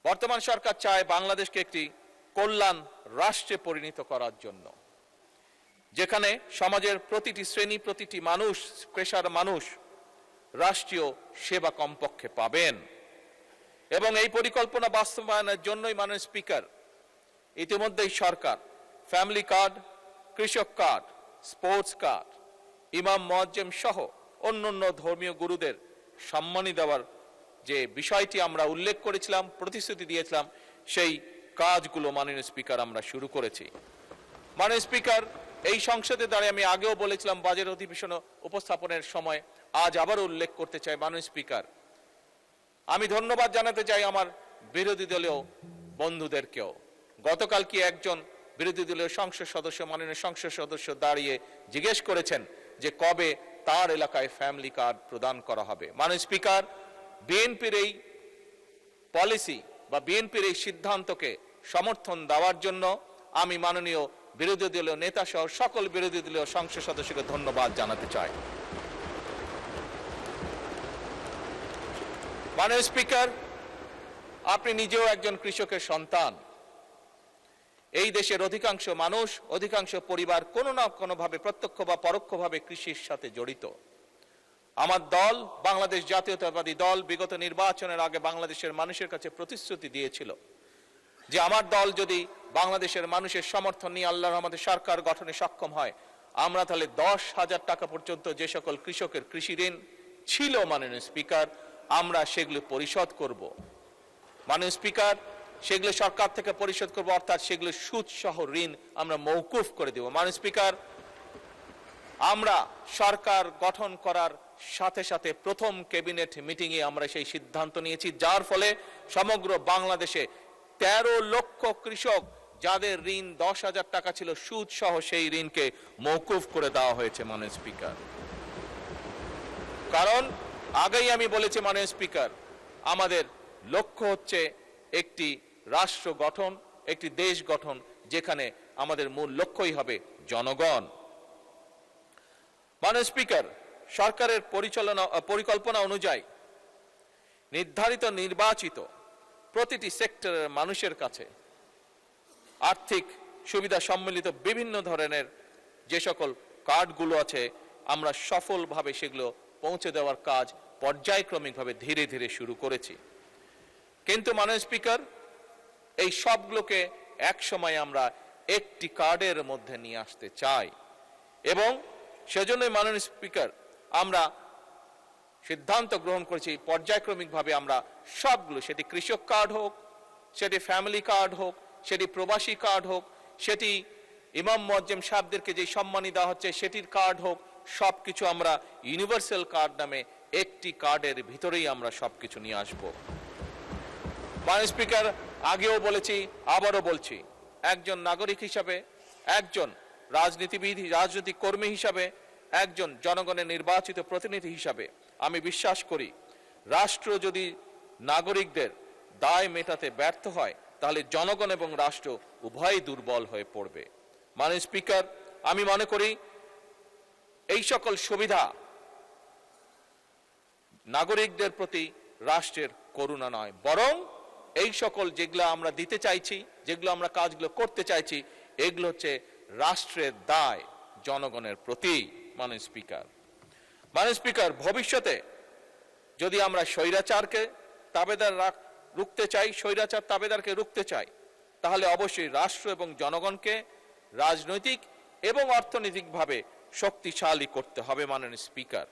বর্তমান সরকার চায় বাংলাদেশকে একটি কল্যাণ রাষ্ট্রে পরিণত করার জন্য, যেখানে সমাজের প্রতিটি শ্রেণী, প্রতিটি মানুষ, পেশার মানুষ রাষ্ট্রীয় সেবা কমপক্ষে পাবেন। এবং এই পরিকল্পনা বাস্তবায়নের জন্যই মাননীয় স্পিকার ইতিমধ্যেই সরকার ফ্যামিলি কার্ড, কৃষক কার্ড, স্পোর্টস কার্ড, ইমাম মুয়াজ্জেম সহ অন্যান্য ধর্মীয় গুরুদের সম্মানী দেওয়ার যে বিষয়টি আমরা উল্লেখ করেছিলাম, প্রতিশ্রুতি দিয়েছিলাম, সেই কাজগুলো মাননীয় স্পিকার আমরা শুরু করেছি। মাননীয় স্পিকার, এই সংসদে দাঁড়িয়ে আমি আগেও বলেছিলাম বাজেট অধিবেশন উপস্থাপনের সময়, আজ আবারও উল্লেখ করতে চাই মাননীয় স্পিকার, আমি ধন্যবাদ জানাতে চাই আমার বিরোধী দলীয় বন্ধুদেরকেও। গতকাল কি একজন বিরোধী দলীয় সংসদ সদস্য, মাননীয় সংসদ সদস্য দাঁড়িয়ে জিজ্ঞেস করেছেন যে কবে তার এলাকায় ফ্যামিলি কার্ড প্রদান করা হবে। মাননীয় স্পিকার, বিএনপির এই পলিসি বা বিএনপির এই সিদ্ধান্তকে সমর্থন দেওয়ার জন্য আমি মাননীয় বিরোধী দলীয় নেতা সহ সকল বিরোধী দলীয় সংসদ সদস্যকে ধন্যবাদ জানাতে চাই। মাননীয় স্পিকার, আপনি নিজেও একজন কৃষকের সন্তান। এই দেশের অধিকাংশ মানুষ, অধিকাংশ পরিবার কোনো না কোনোভাবে প্রত্যক্ষ বা পরোক্ষভাবে কৃষির সাথে জড়িত। আমার দল, বাংলাদেশ জাতীয়তাবাদী দল, বিগত নির্বাচনের আগে বাংলাদেশের মানুষের কাছে প্রতিশ্রুতি দিয়েছিল যে আমার দল যদি বাংলাদেশের মানুষের সমর্থন নিয়ে আল্লাহর রহমতে সরকার গঠনে সক্ষম হয়, আমরা তাহলে 10,000 টাকা পর্যন্ত যে সকল কৃষকের কৃষি ঋণ ছিল মাননীয় স্পিকার, আমরা সেগুলো পরিশোধ করব। মাননীয় স্পিকার, সেগুলো সরকার থেকে পরিশোধ করব, অর্থাৎ সেগুলো সুদ সহ ঋণ আমরা মওকুফ করে দেব। মাননীয় স্পিকার, আমরা সরকার গঠন করার সাথে সাথে প্রথম ক্যাবিনেট মিটিংয়ে আমরা সেই সিদ্ধান্ত নিয়েছি, যার ফলে সমগ্র বাংলাদেশে 13 লক্ষ কৃষক যাদের ঋণ 10,000 টাকা ছিল সুদ সহ সেই ঋণকে মওকুফ করে দেওয়া হয়েছে মাননীয় স্পিকার। কারণ আগেই আমি বলেছি মাননীয় স্পিকার, আমাদের লক্ষ্য হচ্ছে একটি রাষ্ট্র গঠন, একটি দেশ গঠন, যেখানে আমাদের মূল লক্ষ্যই হবে জনগণ। মাননীয় স্পিকার, সরকারের পরিকল্পনা অনুযায়ী নির্ধারিত নির্বাচিত প্রতিটি সেক্টরের মানুষের কাছে আর্থিক সুবিধা সম্মিলিত বিভিন্ন ধরনের যে সকল কার্ডগুলো আছে, আমরা সফলভাবে সেগুলো পৌঁছে দেওয়ার কাজ পর্যায়ক্রমিকভাবে ধীরে ধীরে শুরু করেছি। কিন্তু মাননীয় স্পিকার, এই সবগুলোকে এক সময় আমরা একটি কার্ডের মধ্যে নিয়ে আসতে চাই এবং সেজন্যই মাননীয় স্পিকার আমরা সিদ্ধান্ত গ্রহণ করেছি পর্যায়ক্রমিকভাবে আমরা সবগুলো, সেটি কৃষক কার্ড হোক, সেটি ফ্যামিলি কার্ড হোক, সেটি প্রবাসী কার্ড হোক, সেটি ইমাম মুয়াজ্জেম সাহেবদেরকে যে সম্মানী দেওয়া হচ্ছে সেটির কার্ড হোক, সবকিছু আমরা ইউনিভার্সাল কার্ড নামে একটি কার্ডের ভিতরেই আমরা সবকিছু নিয়ে আসব। মাননীয় স্পিকার, আগেও বলেছি, আবারও বলছি, একজন নাগরিক হিসাবে, একজন রাজনীতিবিদ, রাজনৈতিক কর্মী হিসাবে, একজন জনগণের নির্বাচিত প্রতিনিধি হিসাবে আমি বিশ্বাস করি রাষ্ট্র যদি নাগরিকদের দায় মেটাতে ব্যর্থ হয় তাহলে জনগণ এবং রাষ্ট্র উভয়ই দুর্বল হয়ে পড়বে। মাননীয় স্পিকার, আমি মনে করি এই সকল সুবিধা নাগরিকদের প্রতি রাষ্ট্রের করুণা নয়, বরং এই সকল যেগুলো আমরা দিতে চাইছি, যেগুলো আমরা কাজগুলো করতে চাইছি, এগুলো হচ্ছে রাষ্ট্রের দায় জনগণের প্রতি। মাননীয় স্পিকার, ভবিষ্যতে যদি আমরা স্বৈরাচারকে তাবেদার রুখতে চাই, স্বৈরাচার তাবেদারকে রুখতে চাই, তাহলে অবশ্যই রাষ্ট্র এবং জনগণকে রাজনৈতিক এবং অর্থনৈতিকভাবে শক্তিশালী করতে হবে। মাননীয় স্পিকার,